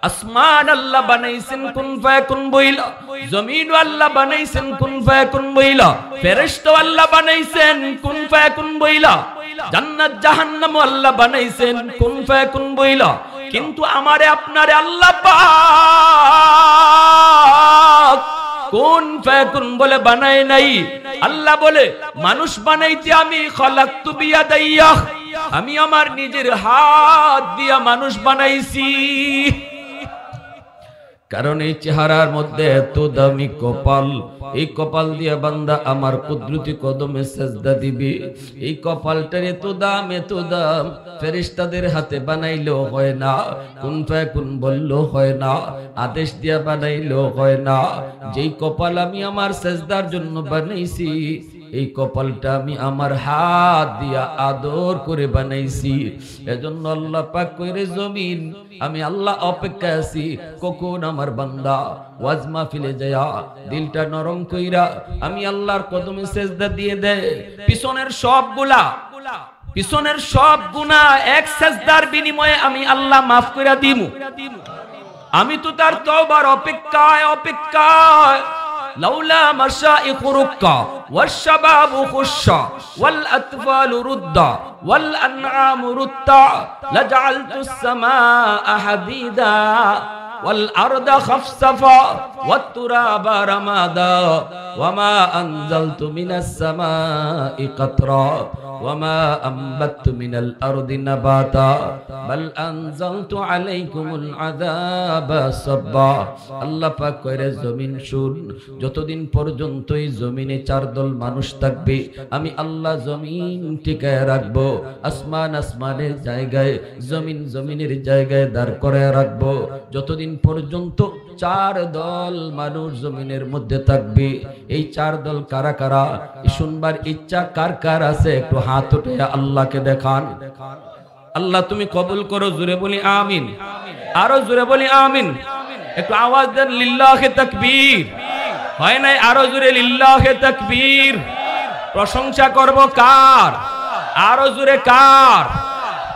আসমান আল্লাহ বানাইছেন কুন ফায়াকুন বইলা, জমিন আল্লাহ বানাইছেন কুন ফায়াকুন বইলা, ফেরেশতা আল্লাহ বানাইছেন কুন ফায়াকুন বইলা, জান্নাত জাহান্নাম আল্লাহ বানাইছেন কুন ফায়াকুন বইলা। কিন্তু আমারে আপনারে আল্লাহ পাক কুন ফায়াকুন বলে বানাই নাই। আল্লাহ বলে মানুষ বানাইতে আমি খলাকতু বিয়াদাইয়া, আমি আমার নিজের হাত দিয়া মানুষ বানাইছি। কারণ এই চেহারার মধ্যে এত দামি কপাল, এই কপাল দিয়ে বান্দা আমার কুদরতি কদমে সেজদা দিবে। এই কপালটার এত দাম, এত দাম, ফেরেশতাদের হাতে বানাইলেও হয় না, কুন ফায়াকুন বললেও হয় না, আদেশ দিয়া বানাইলেও হয় না। যেই কপাল আমি আমার সেজদার জন্য বানাইছি, এই কপালটা আমি আমার হাত দিয়া আদর করে বানাইছি। এজন্য আল্লাহ পাক কইরে জমিন আমি আল্লাহ অপেক্ষায় আছি কখন আমার বান্দা ওয়াজ মাহফিলে যায় দিলটা নরম কইরা আমি আল্লাহর কদমে সেজদা দিয়ে দেয়। পিছনের সব গুনাহ এক সেজদার বিনিময়ে আমি আল্লাহ মাফ কইরা দিমু। আমি তো তার তওবার অপেক্ষায় لولا مشائخ ركا والشباب خشا والأطفال ردا والأنعام رتا لجعلت السماء حديدا والأرض خفصفا والتراب رمادا وما أنزلت من السماء قطرا وما أنبت من الأرض نباتا بل أنزلت عليكم العذاب صبا। আল্লাহ পাক কইরে জমিন শুন, যতদিন পর্যন্ত এই জমিনে চার দল মানুষ থাকবে আমি আল্লাহ জমিন টিকায় রাখবো। আসমান আসমানের জায়গায়, জমিন জমিনের জায়গায় দাঁড় করায় রাখবো। যতদিন পর্যন্ত চার দল মানুষ জমিনের মধ্যে থাকবে। এই চার দল কারা কারা শুনবার ইচ্ছা কার কার আছে একটু হাত উঠে আল্লাহকে দেখান। আল্লাহ তুমি কবুল করো, জোরে বলি আমিন, আরো জোরে বলি আমিন। একটু আওয়াজ দেন লিল্লাহে তাকবীর। হয় নাই? আরো জোরে লিল্লাহে তাকবীর। প্রশংসা করব কার? আরো জোরে কার?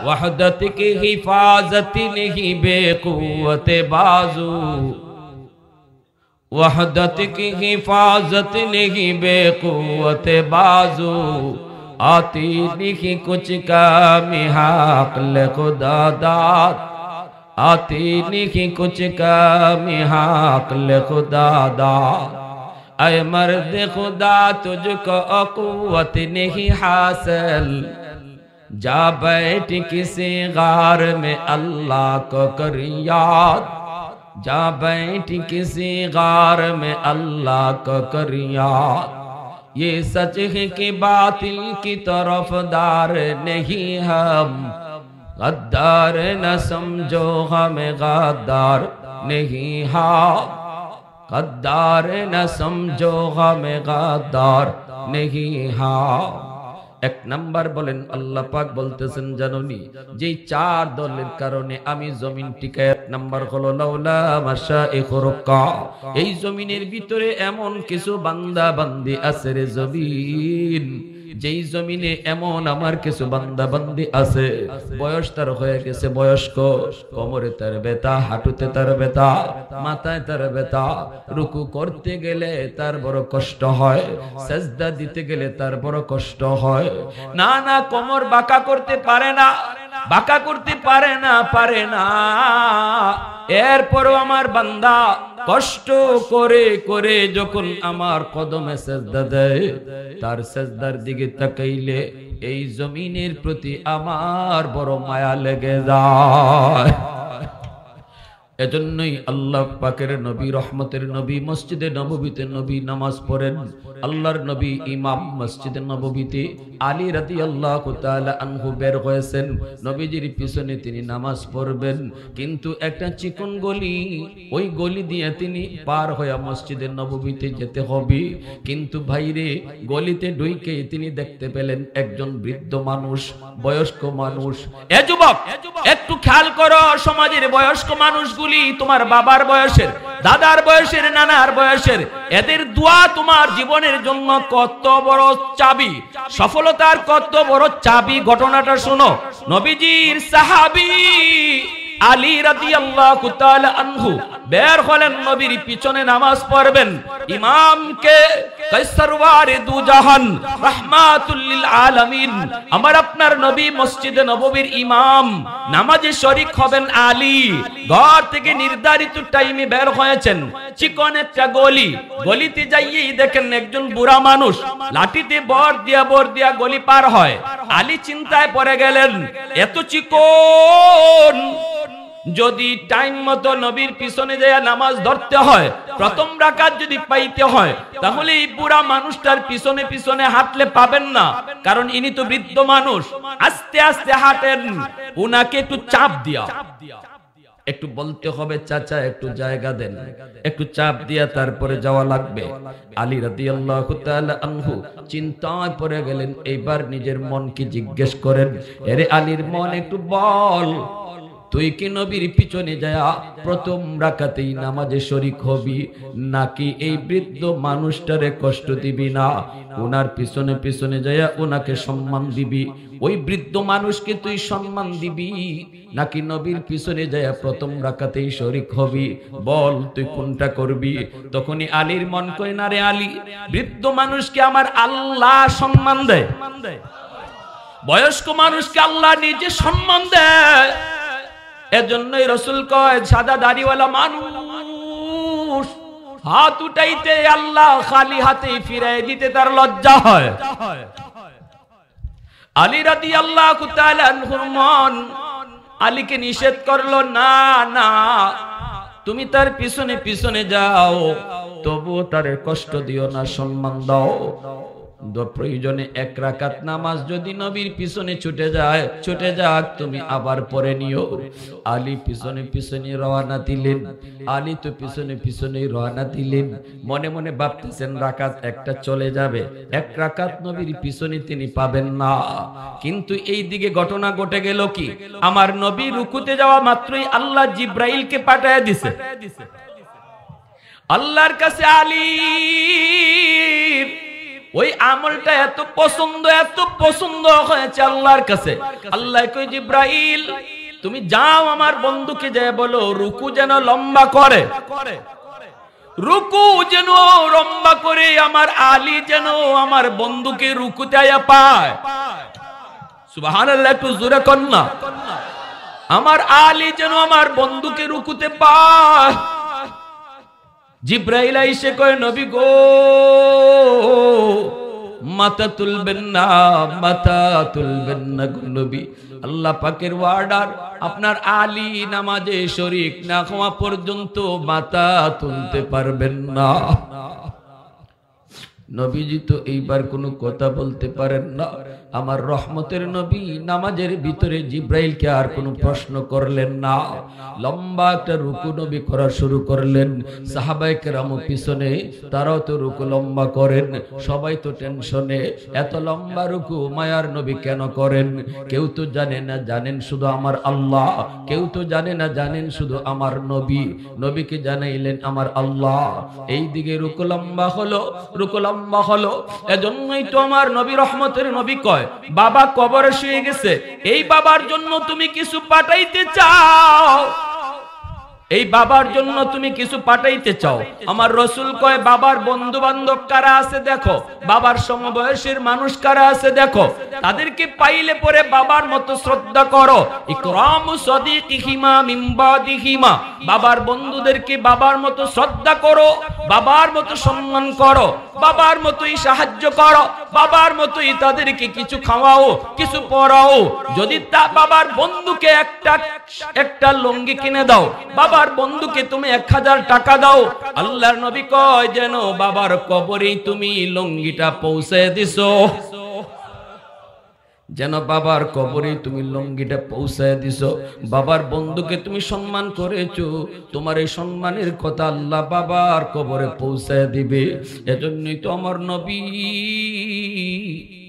वहदत की हिफाजत नहीं बेकुवत बाजू, वहदत की हिफाजत नहीं बेकुवत बाजू, आती नहीं कुछ कामी हाक़ल खुदा दाद, आती नहीं कुछ कामी हाक़ल खुदा दाद। ऐ मर्द खुदा तुझको क़ुव्वत नहीं हासिल, जा बैठ किसी गार में अल्लाह को कर याद, जा बैठ किसी गार में अल्लाह को कर याद। ये सच है कि बातिल की तरफदार नहीं हम, गद्दार न समझो हमें गद्दार नहीं हम, गद्दार न समझो हमें गद्दार नहीं हम। এক নাম্বার বলেন আল্লাহ পাক বলতেছেন জানোনি যে চার দলের কারণে আমি জমিন টিকায়। এক নাম্বার হলো লাউলা মাশাইখ রুকা, এই জমিনের ভিতরে এমন কিছু বান্দা বান্দি আছে রে জমিন, যেই জমিনে এমন আমার কিছু বান্দা বান্দি আছে বয়স তার হয়ে গেছে বয়স্ক, কোমরে তার ব্যথা, হাঁটুতে তার ব্যথা, মাথায় তার ব্যথা, রুকু করতে গেলে তার বড় কষ্ট হয়, সেজদা দিতে গেলে তার বড় কষ্ট হয়, না না কোমর বাঁকা করতে পারে না, বাঁকা করতে পারে না। এরপরও আমার বান্দা কষ্ট করে করে যখন আমার কদমে সেজদা দেয়, তার সেজদার দিকে তাকাইলে এই জমিনের প্রতি আমার বড় মায়া লেগে যায়। এজন্যই আল্লাহ পাকের নবী, রহমতের নবী, মসজিদে নববীতে নবী নামাজ পড়েন। আল্লাহর নবী ইমাম মসজিদে নববীতে আলী রাদিয়াল্লাহু তাআলা আনহু বের হয়েছেন, নবীজির পিছনে তিনি নামাজ পড়বেন। কিন্তু একটা চিকন গলি, ওই গলি দিয়ে তিনি পার হয়ে মসজিদে নববীতে যেতে হবে। কিন্তু ভাইরে গলিতে ঢুকে তিনি দেখতে পেলেন একজন বৃদ্ধ মানুষ, বয়স্ক মানুষ। এ যুবক একটু খেয়াল করো, সমাজের বয়স্ক মানুষগুলি তোমার বাবার বয়সের, দাদার বয়সের, নানার বয়সের, এদের দোয়া তোমার জীবনের জন্য কত বড় চাবি, সফলতার কত বড় চাবি। ঘটনাটা শোনো, নবীজির সাহাবী আলী রাদিয়াল্লাহু তাআলা আনহু বের হলেন নবীর পিছনে নামাজ পড়বেন। ইমামকে কায়সারওয়ারে দু জাহান রাহমাতুল লিল আলামিন আমার আপনার নবী মসজিদে নববীর ইমাম, নামাজে শরীক হবেন আলী। ঘর থেকে নির্ধারিত টাইমে বের হয়েছেন, চিকন একটা গলি, গলিতে যাইয়েই দেখেন একজন বুড়া মানুষ লাঠিতে বর দিয়া গলি পার হয়। আলী চিন্তায় পড়ে গেলেন, এত চিকন, যদি টাইম মতো নবীর পিছনে যায় নামাজ ধরতে হয়, প্রথম রাকাত যদি পাইতে হয়, তাহলে এই বুড়া মানুষটার পিছনে পিছনে হাঁটলে পাবেন না, কারণ ইনি তো বৃদ্ধ মানুষ। আস্তে আস্তে হাঁটেন, উনাকে একটু চাপ দিয়া, একটু বলতে হবে চাচা একটু জায়গা দেন, একটু চাপ দিয়া তারপরে যাওয়া লাগবে। আলী রাদিয়াল্লাহু তাআলা আনহু চিন্তায় পড়ে গেলেন। এইবার নিজের মনকে জিজ্ঞেস করেন, আরে আলীর মন একটু বল, তুই কি নবীর পিছনে যায় প্রথম রাকাতেই নামাজে শরীক হবি, নাকি এই বৃদ্ধ মানুষটারে কষ্ট দিবি না, ওনার পিছনে পিছনে যায় ওনাকে সম্মান দিবি? ওই বৃদ্ধ মানুষকে তুই সম্মান দিবি, নাকি নবীর পিছনে যায় প্রথম রাকাতেই শরীক হবি? বল তুই কোনটা করবি? তখনই আলীর মন কয়, না রে আলী, বৃদ্ধ মানুষকে আমার আল্লাহ সম্মান দেয়, বয়স্ক মানুষকে আল্লাহ নিজে সম্মান দেয়। এজন্যই রাসূল কয়, সাদা দাড়িওয়ালা মানুষ হাত উঠাইতে আল্লাহ খালি হাতে ফিরাই দিতে তার লজ্জা হয়। আলী রাদিয়াল্লাহু তাআলা আনহুর মন আলীকে নিষেধ করলো, না না, তুমি তার পিছনে পিছনে যাও, তবুও তারে কষ্ট দিও না, সম্মান দাও। প্রয়োজনে এক রাকাত নামাজ যদি নবীর পিছনে ছুটে যায়, ছুটে যাক, তুমি আবার পরে নিও। আলী পিছনে পিছনে রওনা দিলেন। আলী তো পিছনে পিছনে রওনা দিলেন, মনে মনে ভাবতেছেন রাকাত একটা চলে যাবে, এক রাকাত নবীর পিছনে তিনি পাবেন না। কিন্তু এই দিকে ঘটনা ঘটে গেল কি, আমার নবী রুকুতে যাওয়া মাত্রই আল্লাহ জিব্রাইলকে পাঠায় দিছে। আল্লাহর কাছে আলীর ওই আমলটা এত পছন্দ হয়েছে আল্লাহর কাছে। আল্লাহ কয়, জিব্রাইল তুমি যাও আমার বন্ধুকে যায় বলো রুকু যেন লম্বা করে, রুকু যেন লম্বা করে, আমার আলী যেন আমার বন্ধুকে রুকুতে আয়া পায়। সুবহানাল্লাহ, একটু জোরে কর না। আমার আলী যেন আমার বন্ধুকে রুকুতে পায়। জিব্রাইল আইসে কয়, নবী গো, মাথা তুলবেন না, মাথা তুলবেন না গো নবী, আল্লাহ পাকের ওয়ার্ডার, আপনার আলী নামাজে শরীক না হওয়া পর্যন্ত মাথা তুলতে পারবেন না। নবীজি তো এইবার কোনো কথা বলতে পারেন না। আমার রহমতের নবী নামাজের ভিতরে জিব্রাইলকে আর কোনো প্রশ্ন করলেন না। লম্বা একটা রুকু নবী করা শুরু করলেন। সাহাবায়ে কেরাম পিছনে, তারাও তো রুকু লম্বা করেন। সবাই তো টেনশনে, এত লম্বা রুকু মায়ার নবী কেন করেন? কেউ তো জানে না, জানেন শুধু আমার আল্লাহ। কেউ তো জানে না, জানেন শুধু আমার নবী। নবীকে জানাইলেন আমার আল্লাহ। এই দিকে রুকু লম্বা হলো, রুকু লম্বা হলো। এজন্যই তো আমার নবী রহমতের নবী কয়, বাবা কবরে শুয়ে গেছে, এই বাবার জন্য তুমি কিছু পাঠাইতে চাও, এই বাবার জন্য তুমি কিছু পাঠাইতে চাও। আমার রাসূল কয়, বাবার বন্ধু বান্ধব কারা আছে দেখো, বাবার সমবয়সের মানুষ কারা আছে দেখো, তাদেরকে পাইলে পরে বাবার মতো শ্রদ্ধা করো। ইকরামু সাদিকিহিমা মিন বাদিহিমা, বাবার বন্ধুদেরকে বাবার মতো শ্রদ্ধা করো, বাবার মতো সম্মান করো, বাবার মতোই সাহায্য করো, বাবার মতোই তাদেরকে কিছু খাওয়াও, কিছু পরাও। যদি তা বাবার বন্ধুকে একটা লুঙ্গি কিনে দাও, বাবার বন্ধুকে তুমি 1000 টাকা দাও, আল্লাহর নবী কয় যেন বাবার কবরেই তুমি লুঙ্গিটা পৌঁছে দিছো, যেন বাবার কবরে তুমি লুঙ্গিটা পৌঁছায় দিছো। বাবার বন্ধুকে তুমি সম্মান করেছো, তোমার এই সম্মানের কথা আল্লাহ বাবার কবরে পৌঁছায় দিবে। এজন্যই তো আমার নবী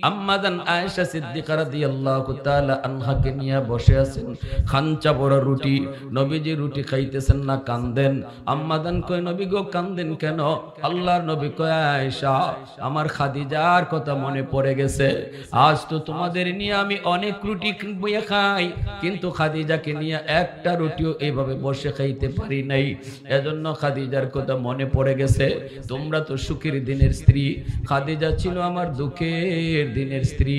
আম্মাজান আয়েশা সিদ্দিকা রাদিয়াল্লাহু তাআলা আনহাকে নিয়ে বসে আছেন, খাঞ্চা বড় রুটি, নবীজি রুটি খাইতেছেন না, কান্দেন। আম্মাজান কয়, নবী গো কান্দেন কেন? আল্লাহর নবী কয়, আয়েশা আমার খাদিজার কথা মনে পড়ে গেছে। আজ তো তোমাদের নিয়ে আমি অনেক রুটি খাই, কিন্তু খাদিজাকে নিয়ে একটা রুটিও এইভাবে বসে খাইতে পারি নাই, এজন্য খাদিজার কথা মনে পড়ে গেছে। তোমরা তো সুখের দিনের স্ত্রী, খাদিজা ছিল আমার দুঃখের দিনের স্ত্রী,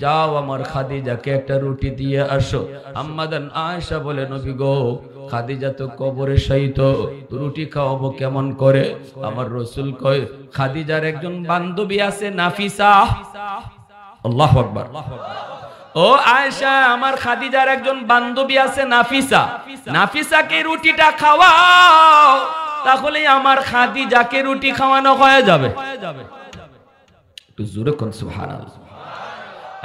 যাও আমার খাদিজাকে একটা রুটি দিয়ে আসো। আম্মাদান আয়েশা বলে, নবী গো খাদিজা তো কবরে শায়িত, রুটি খাওয়াবো কেমন করে? আমার রাসূল কয়, খাদিজার একজন বান্ধবী আছে নাফিসা। আল্লাহু আকবার। ও আয়েশা, আমার খাদিজার একজন বান্ধবী আছে নাফিসা, নাফিসাকে রুটিটা খাওয়াও, তাহলে আমার খাদিজাকে রুটি খাওয়ানো হয়ে যাবে। একটু জোরে কোন সুবহানাল্লাহ।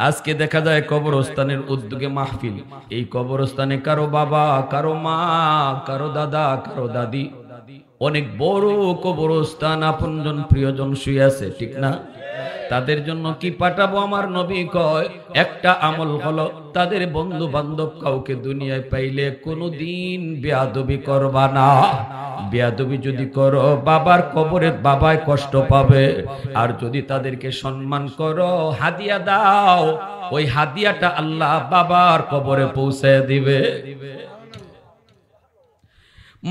আজকে দেখা যায় কবরস্থানের উদ্যোগে মাহফিল, এই কবরস্থানে কারো বাবা, কারো মা, কারো দাদা, কারো দাদি, অনেক বড় কবরস্থান, আপনজন প্রিয়জন শুয়ে আছে, ঠিক না? তাদের জন্য কি পাঠাবো? আমার নবী কয়, একটা আমল হলো তাদের বন্ধু বান্ধব কাউকে দুনিয়ায় পাইলে কোনোদিন বেয়াদবি করবা না। বেয়াদবি যদি করো, বাবার কবরে বাবায় কষ্ট পাবে। আর যদি তাদেরকে সম্মান করো, হাদিয়া দাও, ওই হাদিয়াটা আল্লাহ বাবার কবরে পৌঁছায় দিবে।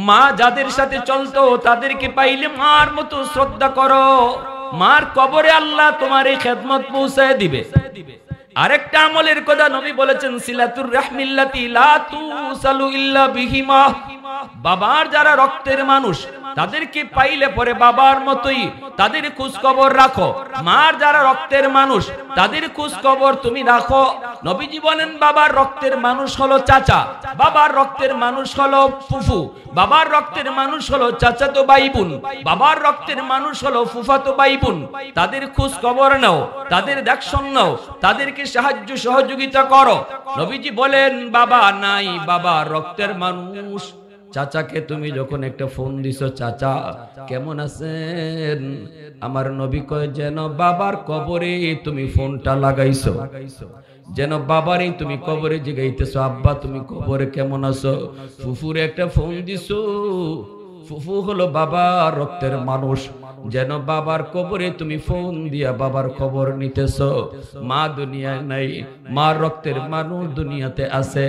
মা যাদের সাথে চলতো তাদেরকে পাইলে মার মতো শ্রদ্ধা করো, মার কবরে আল্লাহ তোমার এই খেদমত পৌঁছায় দিবে। আরেকটা আমলের কথা নবী বলেছেন, সিলাতুর রাহমিল্লাতি লা তুসালু ইল্লা বিহিমা। বাবার যারা রক্তের মানুষ তাদেরকে পাইলে পরে বাবার মতোই তাদের খোঁজ খবর রাখো। মার যারা রক্তের মানুষ তাদের খোঁজ খবর তুমি রাখো। নবীজি বলেন, বাবার রক্তের মানুষ হলো চাচা, বাবার রক্তের মানুষ হলো ফুফু, বাবার রক্তের মানুষ হলো চাচাতো ভাই বোন, বাবার রক্তের মানুষ হলো ফুফাতো ভাই বোন। তাদের খোঁজ খবর নাও, তাদের দেখশন নাও, তাদেরকে সাহায্য সহযোগিতা করো। নবীজি বলেন, বাবা নাই, বাবার রক্তের মানুষ চাচাকে তুমি যখন একটা ফোন দিছো, চাচা কেমন আছেন, আমার নবী কয়, যেন বাবার কবরে তুমি ফোনটা লাগাইছো, যেন বাবারই তুমি কবরে জিগাইতেছো, আব্বা তুমি কবরে কেমন আছো। ফুফুরে একটা ফোন দিছো, ফুফু হলো বাবার রক্তের মানুষ, যেন বাবার কবরে তুমি ফোন দিয়া বাবার খবর নিতেছো। মা দুনিয়ায় নাই, মা রক্তের মানুষ দুনিয়াতে আছে,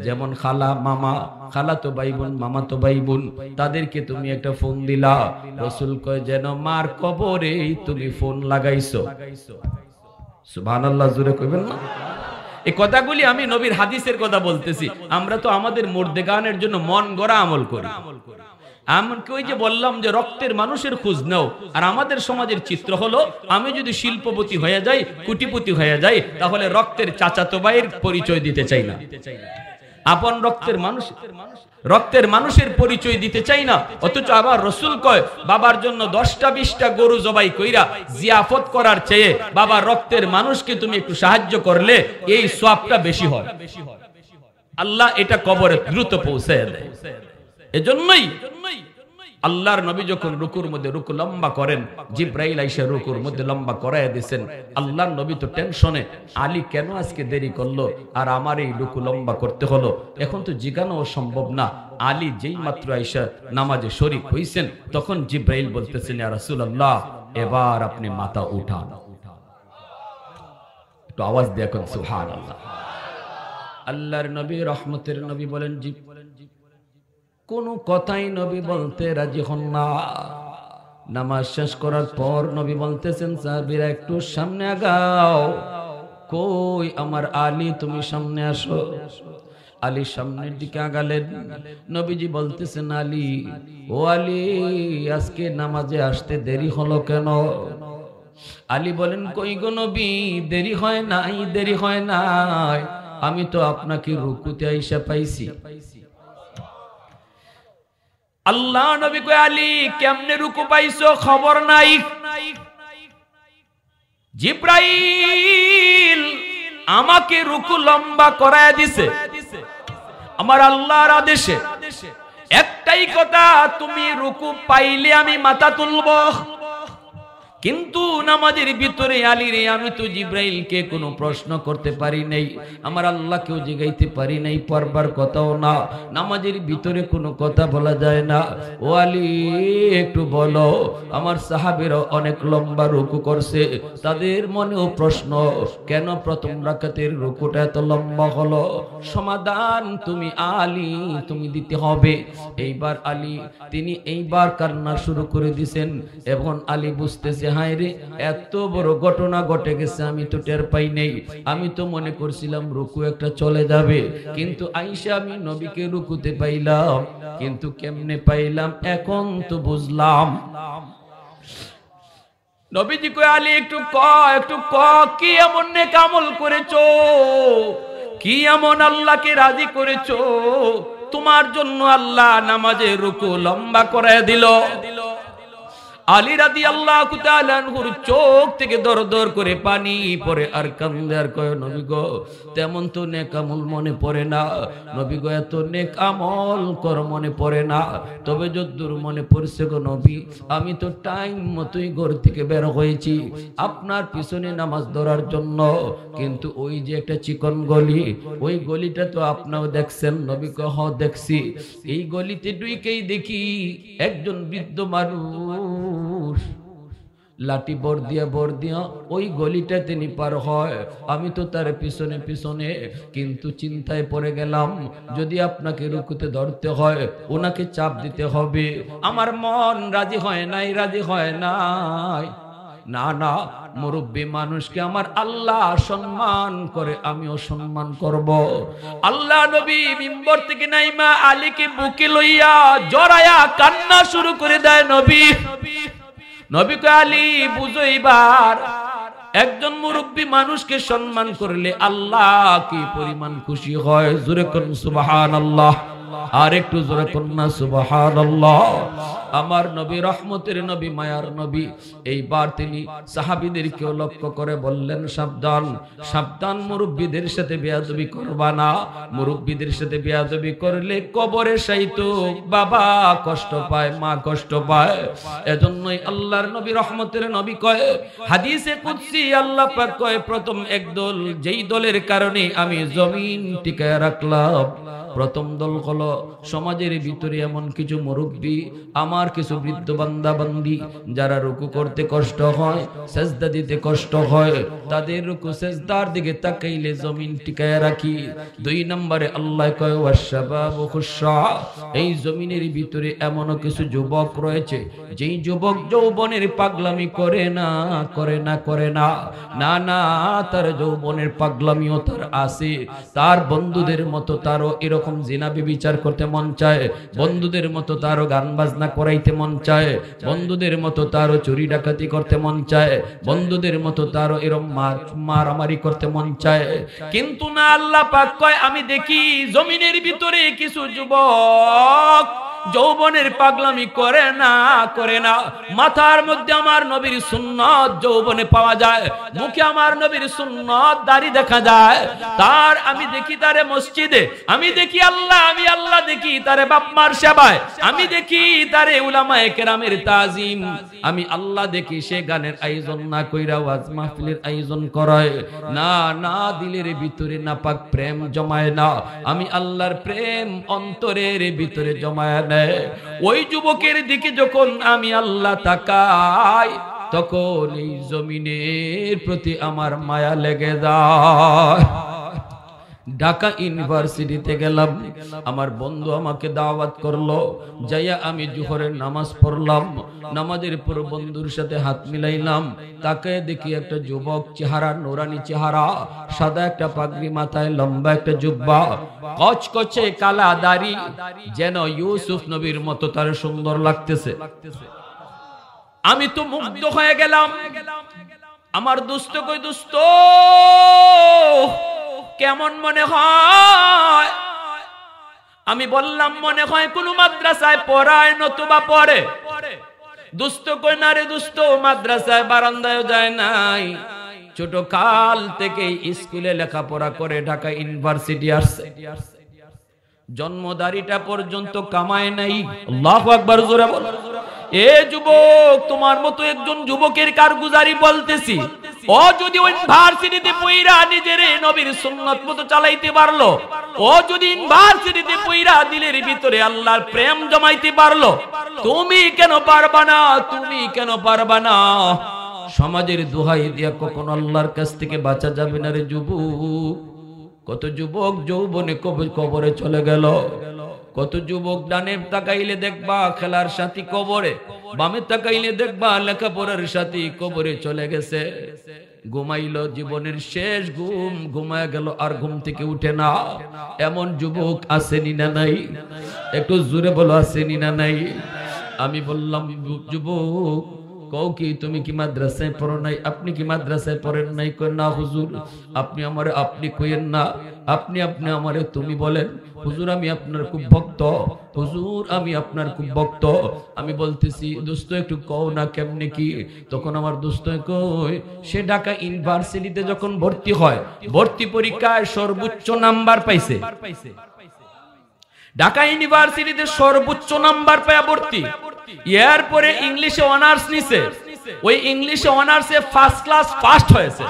যেমন খালা, মামা, খালা তো ভাই বোন, মামা তো ভাই বোন, তাদেরকে তুমি একটা ফোন দিলা। রাসূল কয়, যেন মার কবরে তুমি ফোন লাগাইছো। সুবহানাল্লাহ, জোরে কইবেন না? এই কথাগুলি আমি নবীর হাদিসের কথা বলতেছি। আমরা তো আমাদের মুর্দেগানের জন্য মন গড়া আমল করি। এমনকি ওই যে বললাম যে রক্তের মানুষের খোঁজ নাও। আর আমাদের সমাজের চিত্র হলো, আমি যদি শিল্পপতি হয়ে যাই, কোটিপতি হয়ে যাই, তাহলে রক্তের চাচাতো ভাইয়ের পরিচয় দিতে চাই না, আপন রক্তের মানুষের পরিচয় দিতে চাই না। অথচ আবার রাসূল কয়, বাবার জন্য 10টা 20টা গরু জবাই কইরা জিয়াফত করার চেয়ে বাবার রক্তের মানুষকে তুমি একটু সাহায্য করলে এই সওয়াবটা বেশি হয়। আল্লাহ এটা কবরে দ্রুত পৌঁছায় দেয়। এজন্যই আল্লাহর নবী যখন রুকুর মধ্যে রুকু লম্বা করেন, জিব্রাইল আইসা রুকুর মধ্যে লম্বা করায় দিয়েছেন। আল্লাহর নবী তো টেনশনে, আলী কেন আজকে দেরি করলো আর আমার এই রুকু লম্বা করতে হলো, এখন তো জিগানো সম্ভব না। আলী যেই মাত্র আইসা নামাজে শরীক হইছেন, তখন জিব্রাইল বলতেছেন, ইয়া রাসূলুল্লাহ, এবার আপনি মাথা উঠান। একটু আওয়াজ দিয়ে এখন সুবহানাল্লাহ। আল্লাহর নবী, রহমতের নবী বলেন, কোন কথাই নবী বলতে রাজি হন না। নামাজ শেষ করার পর নবী বলতেছেন, সাহাবীরা একটু সামনে আগাও। কই আমার আলী, তুমি সামনে আসো। আলী সামনের দিকে আগালেন। নবীজি বলতেছেন, আলী, ও আলী, আজকে নামাজে আসতে দেরি হলো কেন? আলী বলেন, কই গো নবী, দেরি হয় নাই, দেরি হয় নাই, আমি তো আপনাকে রুকুতে আইসা পাইছি। আল্লাহ নবী কয়, আলী কেমনে রুকু পাইছো খবর নাই। জিব্রাইল আমাকে রুকু লম্বা করায় দিছে আমার আল্লাহর আদেশে। একটাই কথা, তুমি রুকু পাইলে আমি মাথা তুলব, কিন্তু নামাজের ভিতরে আলী রে, আমি তো জিব্রাইলকে কোনো প্রশ্ন করতে পারি নাই, আমার আল্লাহকেও জিগাইতে পারি নাই, পারবার কথাও না, নামাজের ভিতরে কোনো কথা বলা যায় না। ও আলী একটু বলো, আমার সাহাবীরা অনেক লম্বা রুকু করছে, তাদের মনেও প্রশ্ন, কেন প্রথম রাকাতের রুকুটা এত লম্বা হলো? সমাধান তুমি আলী, তুমি দিতে হবে। এইবার আলী তিনি এইবার কান্না শুরু করে দিয়েছেন। এখন আলী বুঝতেছে, হায় রে, এত বড় ঘটনা ঘটে গেছে, আমি তো টের পাই নাই। আমি তো মনে করছিলাম রুকু একটা চলে যাবে, কিন্তু আইসা আমি নবীকে রুকুতে পাইলাম, কিন্তু কেমনে পাইলাম এখন তো বুঝলাম। নবীজি কয়, আলী একটু ক কি এমন নেক আমল করেছো, কি এমন আল্লাহকে রাজি করেছো, তোমার জন্য আল্লাহ নামাজের রুকু লম্বা করে দিল। আলী রাদিয়াল্লাহু তাআলা আনহুর চোখ থেকে দর দর করে পানি পড়ে, আর কান্দে, আর কয়, নবী গো, তেমন তো নেক আমল মনে পড়ে না। নবী গো, এত নেক আমল কর মনে পড়ে না, তবে যদ্দূর মনে পড়ছে গো নবী, আমি তো টাইম মতোই ঘর থেকে বের হয়েছি আপনার পিছনে নামাজ ধরার জন্য, কিন্তু ওই যে একটা চিকন গলি, ওই গলিটা তো আপনিও দেখছেন। নবী কয়, হ দেখছি। এই গলিতে ঢুকেই দেখি একজন বৃদ্ধ মানুষ লাঠি বর দিয়া ওই গলিটা তিনি পার হয়, আমি তো তার পিছনে পিছনে, কিন্তু চিন্তায় পড়ে গেলাম, যদি আপনাকে রুকুতে ধরতে হয় ওনাকে চাপ দিতে হবে, আমার মন রাজি হয় নাই। না না, মুরব্বী মানুষকে আমার আল্লাহ সম্মান করে, আমিও সম্মান করব। আল্লাহ নবী মিম্বর থেকে নাইমা আলীকে বুকে লইয়া জড়ায়া কান্না শুরু করে দেয়। নবী কয়, আলী বুঝো, এবার একজন মুরব্বী মানুষকে সম্মান করলে আল্লাহ কি পরিমাণ খুশি হয়। জোরে কোন সুবহানাল্লাহ, আর একটু জোরে কোন না সুবহানাল্লাহ। আমার নবী রহমতের নবী, মায়ার নবী, এইবার তিনি সাহাবীদেরকেও লক্ষ্য করে বললেন, সাবধান সাবধান, মুরব্বীদের সাথে বেয়াদবি করবা না, মুরব্বীদের সাথে বেয়াদবি করলে কবরে শাইতো বাবা কষ্ট পায়, মা কষ্ট পায়। এজন্যই আল্লাহর নবী রহমতের নবী কয়, হাদিসে কুদসি আল্লাহ পাক কয়, প্রথম একদল, যেই দলের কারণে আমি জমিন টিকায় রাখলাম, প্রথম দল হলো সমাজের ভিতরে এমন কিছু মুরব্বী, আমার কিছু বৃদ্ধ বান্দা বান্দি, যারা রুকু করতে কষ্ট হয়, সেজদা দিতে কষ্ট হয়, তাদের রুকু সেজদার দিকে তাকাইলে জমিন টিকায় রাখি। দুই নম্বরে আল্লাহ কয়, ওয়াশাবাবু খুশা, এই জমিনের ভিতরে এমন কিছু যুবক রয়েছে, যেই যুবক যৌবনের পাগলামি করে না, তার যৌবনের পাগলামিও তার আছে, তার বন্ধুদের মতো তারও এরকম জিনা বিচার করতে মন চায়, বন্ধুদের মতো তারও গান বাজনা করাইতে মন চায়, বন্ধুদের মতো তারও চুরি ডাকাতি করতে মন চায়, বন্ধুদের মতো তারও এরকম মারামারি করতে মন চায়। কিন্তু না, আল্লাহ পাক কয়, আমি দেখি জমিনের ভিতরে কিছু যুবক যৌবনের পাগলামি করে না, মাথার মধ্যে আমার নবীর সুন্নাত যৌবনে পাওয়া যায়, মুখে আমার নবীর সুন্নাত দাড়ি দেখা যায়, তার আমি দেখি তারে মসজিদে, আমি দেখি আমি আল্লাহ দেখি তারে বাপ মার সেবায়, আমি দেখি তারে উলামায়ে কেরামের তাজিম, আমি আল্লাহ দেখি সে গানের আয়োজন না কইরা ওয়াজ মাহফিলের আয়োজন করে না, দিলের ভিতরে নাপাক প্রেম জমায় না, আমি আল্লাহর প্রেম অন্তরের ভিতরে জমায় না। ওই যুবকের দিকে যখন আমি আল্লাহ তাকাই, তখন এই জমিনের প্রতি আমার মায়া লেগে যায়। ঢাকা ইউনিভার্সিটিতে গেলাম, আমার বন্ধু আমাকে দাওয়াত করলো, যাইয়া আমি জোহরের নামাজ পড়লাম, নামাজের পর বন্ধুর সাথে হাত মিলাইলাম, তাকে দেখি একটা যুবক, চেহারা নুরানি চেহারা, সাদা একটা পাগড়ি মাথায়, লম্বা একটা জুব্বা, কচকচে কালা দাড়ি, যেন ইউসুফ নবীর মতো তার সুন্দর লাগতেছে। আমি তো মুগ্ধ হয়ে গেলাম। আমার দোস্ত কই, দোস্ত কেমন মনে হয়? আমি বললাম, মনে হয় কোন মাদ্রাসায় পড়ায় নতুবা পড়ে। দোস্ত কই, না রে দোস্ত, মাদ্রাসায় বারান্দায় যায় নাই, ছোট কাল থেকে স্কুলে লেখাপড়া করে ঢাকা ইউনিভার্সিটি আসছে, জন্মদারিটা পর্যন্ত কামায় নাই। আল্লাহু আকবার, জোরে বল। এ যুবক, তোমার মতো একজন যুবকের কারগুজারি বলতেছি, ও যদি ইউনিভার্সিটিতে পড়া নিজের নবীর সুন্নাত মতো চালাইতে পারলো, ও যদি ইউনিভার্সিটিতে পড়া দিলের ভিতরে আল্লাহর প্রেম জমাইতে পারলো, তুমি কেন পারবা না? তুমি কেন পারবা না? সমাজের দোহাই দিয়া কখনো আল্লাহর কাছ থেকে বাঁচা যাবে না রে যুবক। কত যুবক যৌবনে কবরে চলে গেল, কত যুবক ডানে তাকাইলে দেখবা খেলার সাথী কবরে, বামে তাকাইলে দেখবা লেখাপড়ার সাথী কবরে চলে গেছে। ঘুমাইলো, জীবনের শেষ ঘুম ঘুমায় গেল, আর ঘুম থেকে উঠে না। এমন যুবক আসেনি না নাই? একটু জোরে বলো, আসেনি না নাই? আমি বললাম, যুবক কও কি তুমি কি মাদ্রাসায় পড়ো নাই? আপনি কি মাদ্রাসায় পড়েন নাই? কই না হুজুর। আপনি আমারে আপনি কইেন না, আপনি আপনি আমারে তুমি বলেন। হুজুর আমি আপনার খুব ভক্ত, হুজুর আমি আপনার খুব ভক্ত। আমি বলতেছি দোস্ত একটু কও না কেমনে কি? তখন আমার দোস্ত কই, সে ঢাকা ইউনিভার্সিটিতে যখন ভর্তি হয়, ভর্তি পরীক্ষায় সর্বোচ্চ নাম্বার পাইছে। ঢাকা ইউনিভার্সিটিতে সর্বোচ্চ নাম্বার পায় ভর্তি। এরপরে ইংলিশে অনার্স নিছে, ওই ইংলিশে অনার্সে ফার্স্ট ক্লাস ফার্স্ট হয়েছে।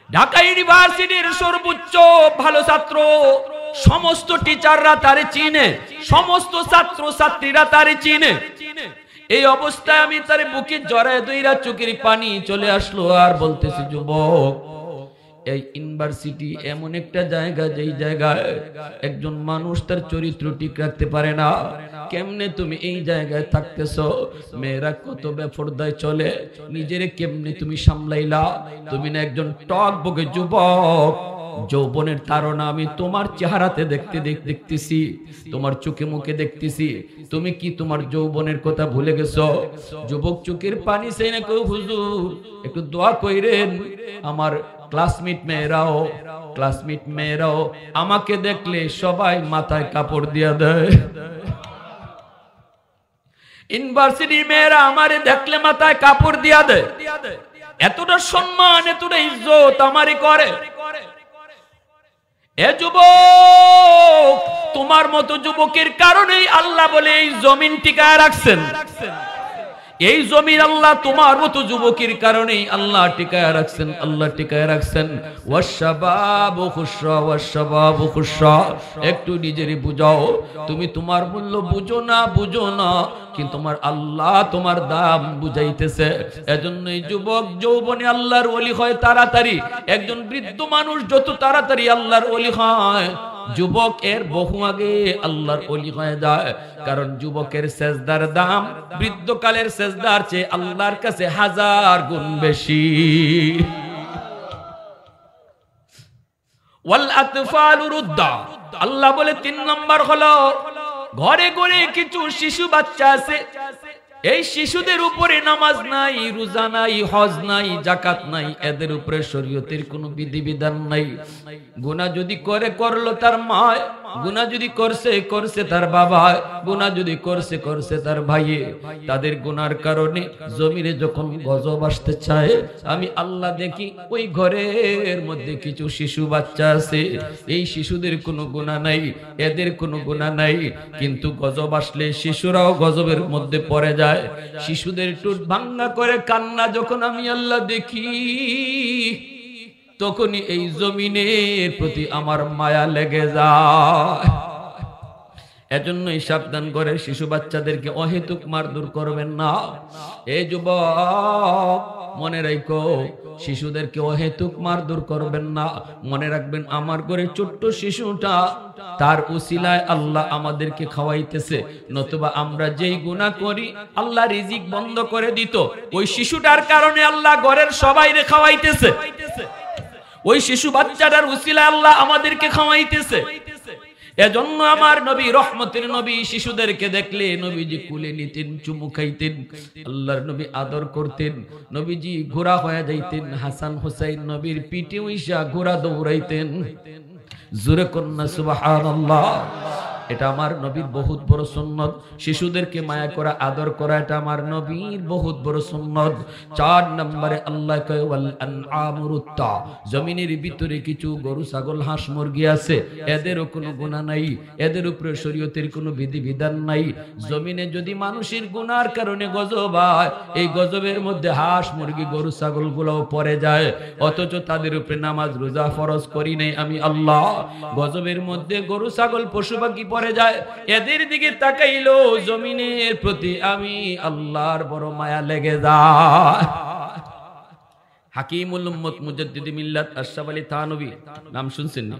ঢাকা ইউনিভার্সিটির সর্বোচ্চ ভালো ছাত্র, সমস্ত টিচাররা তারে চিনে, সমস্ত ছাত্র ছাত্রীরা তারে চিনে। এই অবস্থায় আমি তার বুকে জড়ায় দইরা চোখের পানি চলে আসলো, আর বলতেছি যুবক, এই ইউনিভার্সিটি এমন একটা জায়গা, যেই জায়গায় একজন মানুষ তার চরিত্র ঠিক রাখতে পারে না। কেমনে তুমি এই জায়গায় থাকতেছো? মেয়েরা কত বেপরদায় চলে, নিজেরে কেমনে তুমি সামলাইলা? তুমি না একজন টক বকে যুবক, যৌবনের তাড়না আমি তোমার চেহারাতে দেখতেছি, তোমার চোখে মুখে দেখতেছি। তুমি কি তোমার যৌবনের কথা ভুলে গেছো? যুবক চোখের পানি চাই না, কেউ হুজুর একটু দোয়া কইরেন। আমার ক্লাসমেট মেয়েরাও আমাকে দেখলে সবাই মাথায় কাপড় দিয়া দেয়। ইউনিভার্সিটির মেয়েরা আমারে দেখলে মাথায় কাপড় দিয়া দেয়। এতটা সম্মান, এতটা ইজ্জত আমারই করে। এ যুবক, তোমার মতো যুবকের কারণেই আল্লাহ বলে এই জমিন টিকায় রাখছেন। এই জমির আল্লাহ তোমার মতো যুবকের কারণেই আল্লাহ টিকায় রাখছেন, আল্লাহ টিকায় রাখছেন। ওয়াশবাবু খুশরা, ওয়াশবাবু খুশরা। একটু নিজেরই বুঝাও, তুমি তোমার মূল্য বুঝো না, কিন্তু তোমার আল্লাহ তোমার দাম বুঝাইতেছে। এজন্যই যুবক যৌবনে আল্লাহর ওলি হয় তাড়াতাড়ি। একজন বৃদ্ধ মানুষ যত তাড়াতাড়ি আল্লাহর ওলি হয়, যুবক এর বহু আগে আল্লাহর ওলি হয়ে যায়। কারণ যুবকের সেজদার দাম বৃদ্ধকালের সেজদার চেয়ে আল্লাহর কাছে 1000 গুণ বেশি। ওয়াল আতফালু রুদ্দা, আল্লাহ বলে 3 নম্বর হলো, ঘরে ঘরে কিছু শিশু বাচ্চা আছে, এই শিশুদের উপরে নামাজ নাই, রোজা নাই, হজ নাই, যাকাত নাই, এদের উপরে শরীয়তের কোনো বিধিবিধান নাই। গুনাহ যদি করলো তার মা, গুনাহ যদি করছে তার বাবা, গুনাহ যদি করছে তার ভাই। তাদের গুনার কারণে জমিনে যখন গজব আসতে চায়, আমি আল্লাহ দেখি ওই ঘরের মধ্যে কিছু শিশু বাচ্চা আছে, এই শিশুদের কোনো গুনাহ নাই, এদের কোনো গুনাহ নাই, কিন্তু গজব আসলে শিশুরাও গজবের মধ্যে পড়ে যায়। শিশুদের টুট ভাঙ্গা করে কান্না যখন আমি আল্লাহ দেখি, তখনই এই জমিনের প্রতি আমার মায়া লেগে যায়। এজন্যই সাবধান করে শিশু বাচ্চাদেরকে অহেতুক মারধর করবেন না। এই যুবক মনে রাখো, শিশুদেরকে অহেতুক মারধর করবেন না। মনে রাখবেন, আমার ঘরে ছোট্ট শিশুটা, তার উসিলায় আল্লাহ আমাদেরকে খাওয়াইতেছে। নতুবা আমরা যেই গুনাহ করি আল্লাহ রিজিক বন্ধ করে দিত, ওই শিশুটার কারণে আল্লাহ ঘরের সবাইরে খাওয়াইতেছে। ওই শিশু বাচ্চাটার উসিলায় আল্লাহ আমাদেরকে খাওয়াইতেছে। এজন্য আমার নবী, রহমতের নবী, শিশুদেরকে দেখলে নবীজি কুলে নিতেন, চুমু খাইতেন, আল্লাহর নবী আদর করতেন। নবীজি ঘোড়া হয়ে যাইতেন, হাসান হুসাইন নবীর পিঠে উইসা ঘোড়া দৌড়াইতেন। জোরে কন্যা সুবহানাল্লাহ। এটা আমার নবীর বহুত বড় সুন্নত। শিশুদেরকে মায়া করা, আদর করা, এটা আমার নবীর বহুত বড় সুন্নত। 4 নম্বরে আল্লাহ কয় ওয়াল আনআমুরুত্তা, জমিনের ভিতরে কিছু গরু ছাগল হাঁস মুরগি আছে, এদেরও কোনো গুনাহ নাই, এদের উপরে শরীয়তের কোনো বিধিবিধান নাই। জমিনে যদি মানুষের গুনার কারণে গজব হয়, এই গজবের মধ্যে হাঁস মুরগি গরু ছাগল গুলোও পড়ে যায়, অথচ তাদের উপরে নামাজ রোজা ফরজ করি নাই আমি আল্লাহ। গজবের মধ্যে গরু ছাগল পশু পাখি পড়ে যায়, এদের দিকে তাকাইলো জমিনের প্রতি আমি আল্লাহর বড় মায়া লেগে যায়। হাকিমুল উম্মত মুজাদ্দিদ মিল্লাত আশরাফ আলী থানভী নাম শুনছেন না?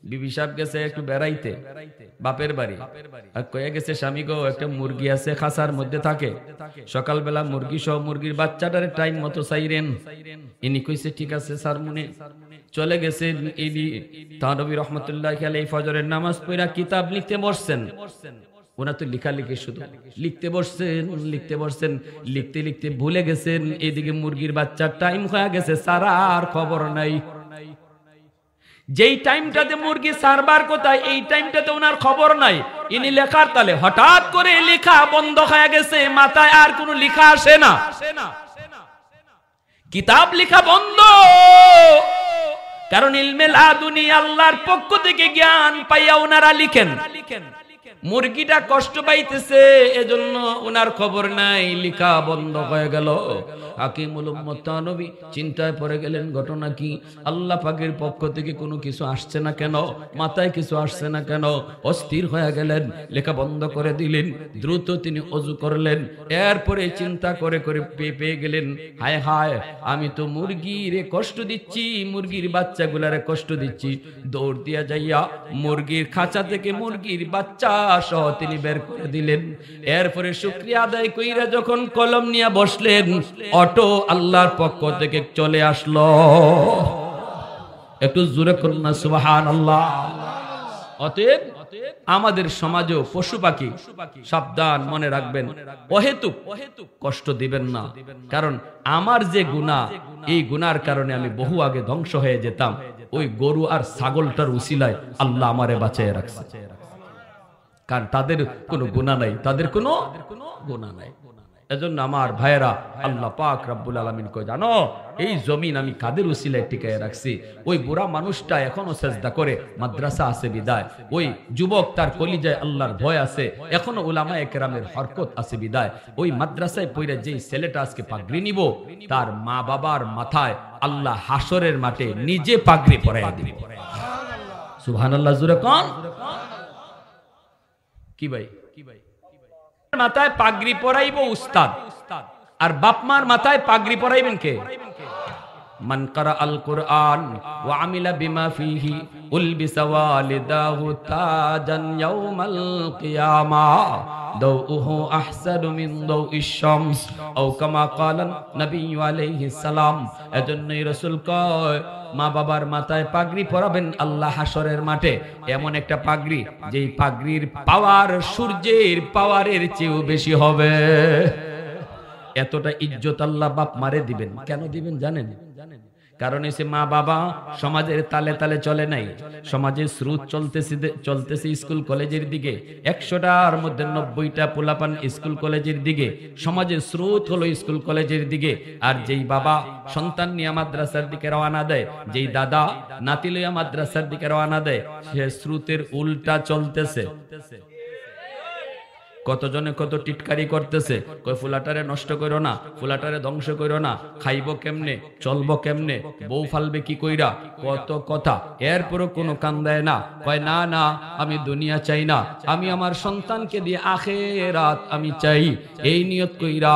বিবি সাহেব গেছে একটু বেড়াইতে বাপের বাড়ি, আর কয়ে গেছে স্বামী গো একটা মুরগি আছে খাসার মধ্যে থাকে, সকালবেলা মুরগি সহ মুরগির বাচ্চাটারে টাইম মতো চাইরেন। ইনি কইছে ঠিক আছে স্যার মনে। চলে গেছে ইনি থানভী রহমতুল্লাহি আলাইহি ফজরের নামাজ পড়া কিতাব লিখতে বসছেন। ওনার তো লেখালেখি শুধু লিখতে বসছেন, লিখতে লিখতে ভুলে গেছেন এদিকে মুরগির বাচ্চার টাইম হয়ে গেছে, সারা আর খবর নাই। যেই টাইমটাতে মুরগি সারবার কোথায়, এই টাইমটাতে ওনার খবর নাই। ইনি লেখার তালে হঠাৎ করে লেখা বন্ধ হয়ে গেছে, মাথায় আর কোনো লেখা আসে না, কিতাব লেখা বন্ধ। কারণ ইলমে লাদুনি আল্লাহর পক্ষ থেকে জ্ঞান পাইয়া ওনারা লিখেন। মুরগিটা কষ্ট পাইতেছে, এজন্য ওনার খবর নাই, লিখা বন্ধ হয়ে গেল। হাকিমুল উম্মত থানভী চিন্তায় পড়ে গেলেন, ঘটনা কি? আল্লাহ পাকের পক্ষ থেকে কোনো কিছু আসছে না কেন, মাথায় কিছু আসছে না কেন? অস্থির হয়ে গেলেন, লেখা বন্ধ করে দিলেন। দ্রুত তিনি ওযু করলেন, এরপরে চিন্তা করে করে পেয়ে গেলেন, হায় হায় আমি তো মুরগিরে কষ্ট দিচ্ছি, মুরগির বাচ্চাগুলারে কষ্ট দিচ্ছি। দৌড় দিয়া যাইয়া মুরগির খাঁচা থেকে মুরগির বাচ্চা সহ তিনি বের করে দিলেন। এরপরে শুকরিয়া আদায় কইরা যখন কলম নিয়ে বসলেন, অটো আল্লাহর পক্ষ থেকে চলে আসলো। একটু জোরে করুন না সুবহানাল্লাহ। অতএব আমাদের সমাজেও পশু পাখি সাবধান, মনে রাখবেন অহেতুক কষ্ট দিবেন না। কারণ আমার যে গুনাহ, এই গুনার কারণে আমি বহু আগে ধ্বংস হয়ে যেতাম, ওই গরু আর ছাগলটার উসিলায় আল্লাহ আমারে বাঁচিয়ে রাখছে। কারণ তাদের কোনো গুনাহ নাই, তাদের কোনো গুনাহ নাই। এজন্য আমার ভাইয়েরা, আল্লাহ পাক রব্বুল আলামিন কয় জানো এই জমিন আমি কাদের উসিলায় টিকায় রাখছি? ওই বুড়া মানুষটা এখনো সেজদা করে, মাদ্রাসা আছে বিদায়। ওই যুবক তার কলিজায় আল্লাহর ভয় আছে, এখনো উলামায়ে কেরামের হরকত আছে বিদায়। ওই মাদ্রাসায় পড়ে যেই ছেলেটা আজকে পাগড়ি নিব, তার মা বাবার মাথায় আল্লাহ হাসরের মাঠে নিজে পাগড়ি পরাইয়া দিবে। সুবহানাল্লাহ জোরে কোন কি ভাই? মাথায় পাগড়ি পরাইব উস্তাদ, আর বাপ মার মাথায় পাগড়ি পরাইবেন কে? মান কারা আল কুরআন ওয়া আমিলা বিমা ফিহি উলবিসা ওয়ালিদাহু তাজান ইয়াউমাল কিয়ামা দাউহু আহসানু মিন দাউইশ শামস আও কামা ক্বালান নবী আলাইহিস সালাম। এজন্যই রাসূল কয় মা বাবার মাথায় পাগড়ি পরাবেন আল্লাহ হাসরের মাঠে, এমন একটা পাগড়ি যেই পাগড়ির পাওয়ার সূর্যের পাওয়ারের চেয়েও বেশি হবে। এতটা ইজ্জত আল্লাহ বাপ মারে দিবেন। কেন দিবেন জানেন? কারণ এসে মা বাবা সমাজের তালে তালে চলে নাই, সমাজের স্রোত চলতেছে স্কুল কলেজের দিকে। 100টার মধ্যে 90টা পোলাপান স্কুল কলেজের দিকে, সমাজের স্রোত হলো স্কুল কলেজের দিকে। আর যেই বাবা সন্তান নিয়ে মাদ্রাসার দিকে রওনা দেয়, যেই দাদা নাতি লইয়া মাদ্রাসার দিকে রওনা দেয়, সে স্রোতের উল্টা চলতেছে। কতজনে কত টিটকারি করতেছে, কই ফুলাটারে নষ্ট করো না, ফুলাটারে ধ্বংস করো না, খাইবো কেমনে, চলবো কেমনে, বউ ফালবে কি কইরা, কত কথা। এরপরও কোনো কান দেয় না, কয় না না আমি দুনিয়া চাই না, আমি আমার সন্তানকে দিয়ে আখিরাত আমি চাই। এই নিয়ত কইরা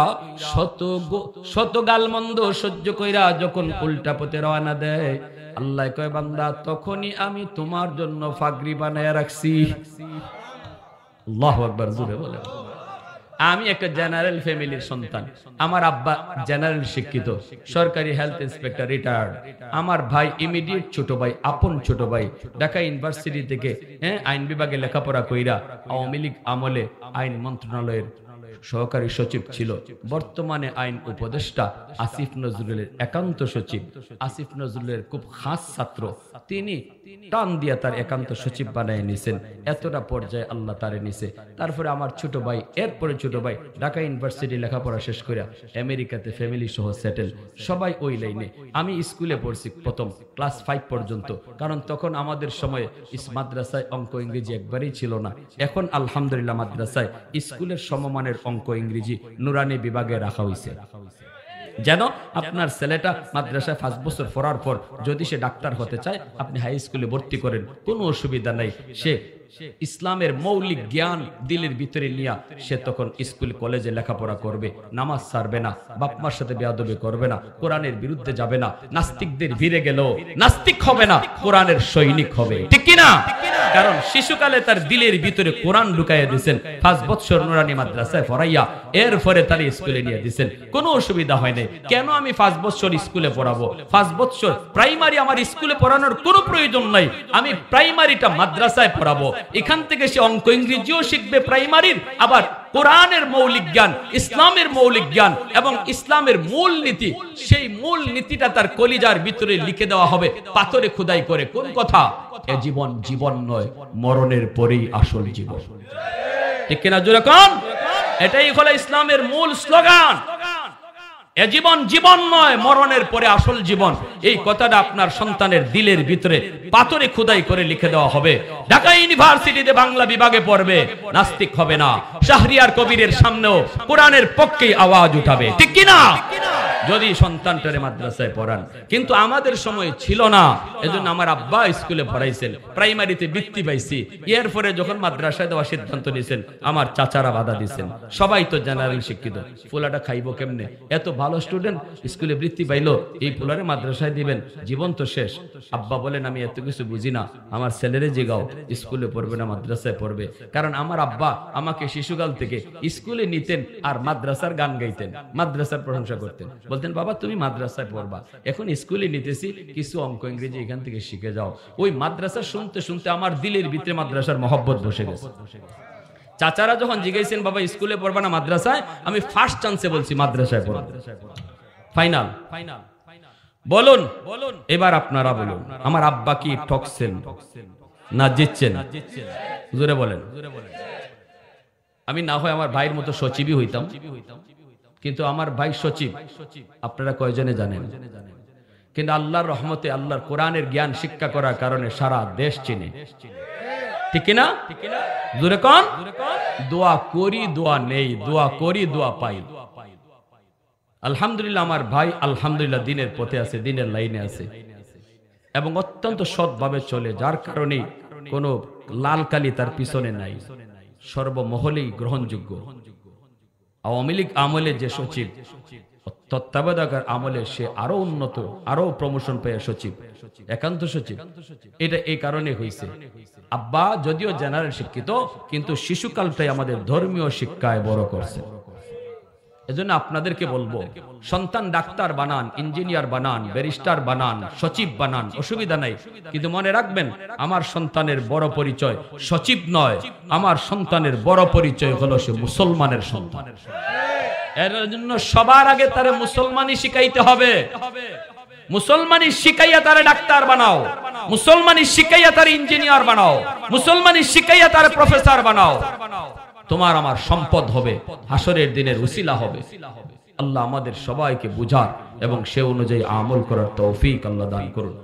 শত গালমন্দ সহ্য কইরা যখন উল্টা পথে রওনা দেয়, আল্লাহ কয় বান্দা তখনই আমি তোমার জন্য পাগড়ি বানায়া রাখছি। আল্লাহু আকবার জোরে বলেন। আমি একটা জেনারেল ফ্যামিলির সন্তান, আমার আব্বা জেনারেল শিক্ষিত, সরকারি হেলথ ইন্সপেক্টর রিটায়ার্ড। আমার ভাই ইমিডিয়েট ছোট ভাই, আপন ছোট ভাই, ঢাকা ইউনিভার্সিটি থেকে আইন বিভাগে লেখাপড়া কইরা আওয়ামী লীগ আমলে আইন মন্ত্রণালয়ের সহকারী সচিব ছিল, বর্তমানে আইন উপদেষ্টা আসিফ নজরুলের একান্ত সচিব। আসিফ নজরুলের খুব খাস ছাত্র, তিনি টান দিয়া তার একান্ত সচিব বানায় নিছেন। এতটা পর্যায়ে আল্লাহ তারে নিছে। তারপরে আমার ছোট ভাই, এরপরে ছোট ভাই ঢাকা ইউনিভার্সিটি লেখাপড়া শেষ করে আমেরিকাতে ফ্যামিলি সহ সেটেল, সবাই ওই লাইনে। আমি স্কুলে পড়ছি প্রথম ক্লাস 5 পর্যন্ত, কারণ তখন আমাদের সময়ে মাদ্রাসায় অঙ্ক ইংরেজি একবারই ছিল না। এখন আলহামদুলিল্লাহ মাদ্রাসায় স্কুলের সমমানের অঙ্ক ইংরেজি নুরানি বিভাগে রাখা হয়েছে, যেন আপনার ছেলেটা মাদ্রাসায় 5 বছর পড়ার পর যদি সে ডাক্তার হতে চায় আপনি হাই স্কুলে ভর্তি করেন, কোনো অসুবিধা নাই। সে ইসলামের মৌলিক জ্ঞান দিলের ভিতরে নিয়ে সে তখন স্কুল কলেজে লেখাপড়া করবে, নামাজ ছাড়বে না, বাপমার সাথে বেয়াদবি করবে না, কোরআনের বিরুদ্ধে যাবে না, নাস্তিকদের ভিড়ে গেল নাস্তিক হবে না, কোরআনের সৈনিক হবে, ঠিক কি না? কারণ শিশুকালে তার দিলের ভিতরে কোরআন ঢুকাইয়া দিয়েছেন, 5 বছর নুরানি মাদ্রাসায় পড়াইয়া এরপরে তার স্কুলে নিয়ে দিয়েছেন, কোনো অসুবিধা হয় নাই। কেন আমি 5 বছর স্কুলে পড়াবো? 5 বছর প্রাইমারি আমার স্কুলে পড়ানোর কোনো প্রয়োজন নাই, আমি প্রাইমারিটা মাদ্রাসায় পড়াবো। এখান থেকে সে অঙ্ক ইংরেজিও শিখবে প্রাইমারির, আবার কোরআনের মৌলিক জ্ঞান, ইসলামের মৌলিক জ্ঞান এবং ইসলামের মূল নীতি, সেই মূল নীতিটা তার কলিজার ভিতরে লিখে দেওয়া হবে পাথরে খোদাই করে। কোন কথা? এ জীবন জীবন নয়, মরণের পরেই আসল জীবন, ঠিক কিনা? জোরে কোন? এটাই হলো ইসলামের মূল স্লোগান, এ জীবন জীবন নয়, মরণের পরে আসল জীবন। এই কথাটা আপনার সন্তানের দিলের ভিতরে পাথরে খোদাই করে লিখে দেওয়া হবে। ঢাকা ইউনিভার্সিটিতে বাংলা বিভাগে পড়বে, নাস্তিক হবে না, শাহরিয়ার কবিরের সামনেও কোরআনের পক্ষেই আওয়াজ উঠাবে, ঠিক কি না? যদি সন্তানটারে মাদ্রাসায় পড়ান। কিন্তু আমাদের সময় ছিল না, এজন্য আমার আব্বা স্কুলে পড়াইছেন, প্রাইমারিতে বৃত্তি পাইছি। এরপরে যখন মাদ্রাসায় দেওয়ার সিদ্ধান্ত নিয়েছেন আমার চাচারা বাধা দিয়েছেন। সবাই তো জেনারেল শিক্ষিত, ফুলাটা খাইবো কেমনে? এত ভালো স্টুডেন্ট স্কুলে বৃত্তি পাইলো, এই ফুলারে মাদ্রাসায় দিবেন, জীবন তো শেষ। আব্বা বলেন আমি এত কিছু বুঝি না, আমার ছেলেরে জিগাও স্কুলে পড়বে না মাদ্রাসায় পড়বে। কারণ আমার আব্বা আমাকে শিশুকাল থেকে স্কুলে নিতেন আর মাদ্রাসার গান গাইতেন, মাদ্রাসার প্রশংসা করতেন, বলতেন বাবা তুমি মাদ্রাসায় পড়বা, এখন স্কুলে নিতেছি, কিছু অঙ্ক ইংরেজি এখান থেকে শিখে যাও। ওই মাদ্রাসা শুনতে শুনতে আমার দিলের ভিতরে মাদ্রাসার মহব্বত বসে গেছে। চাচারা যখন জিজ্ঞাসেন বাবা স্কুলে পড়বা না মাদ্রাসায়, আমি ফার্স্ট চান্সে বলছি মাদ্রাসায় পড়ব, ফাইনাল। বলুন এবার আপনারা বলুন, আমার আব্বা কি ঠকছেন না জিতছেন? জোরে বলেন। আমি না হয় আমার ভাইয়ের মতো সচিবই হইতাম, কিন্তু আমার ভাই সচিব আপনারা কয়জনে জানেন? কিন্তু আল্লাহর রহমতে, আল্লাহর কোরআনের জ্ঞান শিক্ষা করার কারণে সারা দেশ চিনে, ঠিক কিনা? জোরে কোন? দোয়া করি দোয়া নেই, দোয়া করি দোয়া পাই। আলহামদুলিল্লাহ আমার ভাই আলহামদুলিল্লাহ দিনের পথে আছে, দিনের লাইনে আছে এবং অত্যন্ত সৎভাবে চলে, যার কারণে কোনো লাল কালি তার পিছনে নাই, সর্বমহলেই গ্রহণযোগ্য। আওয়ামী লীগ আমলে যে সচিব, তত্ত্বাবধায়কের আমলে সে আরো উন্নত, আরো প্রমোশন পেয়ে সচিব, একান্ত সচিব। এটা এই কারণে হয়েছে, আব্বা যদিও জেনারেল শিক্ষিত কিন্তু শিশুকালটাই আমাদের ধর্মীয় শিক্ষায় বড় করছে। এজন্য আপনাদেরকে বলবো, সন্তান ডাক্তার বানান, ইঞ্জিনিয়ার বানান, ব্যারিস্টার বানান, সচিব বানান, অসুবিধা নাই, কিন্তু মনে রাখবেন আমার সন্তানের বড় পরিচয় সচিব নয়, আমার সন্তানের বড় পরিচয় হলো সে মুসলমানের সন্তান। এর জন্য সবার আগে তারে মুসলমানি শিখাইতে হবে। মুসলমানি শিখাইয়া তারে ডাক্তার বানাও, মুসলমানি শিখাইয়া তারে ইঞ্জিনিয়ার বানাও, মুসলমানি শিখাইয়া তারে প্রফেসর বানাও, তোমার আমার সম্পদ হবে, হাসরের দিনের উসিলা হবে। আল্লাহ আমাদের সবাইকে বুঝার এবং সে অনুযায়ী আমল করার তৌফিক আল্লাহ দান করুন।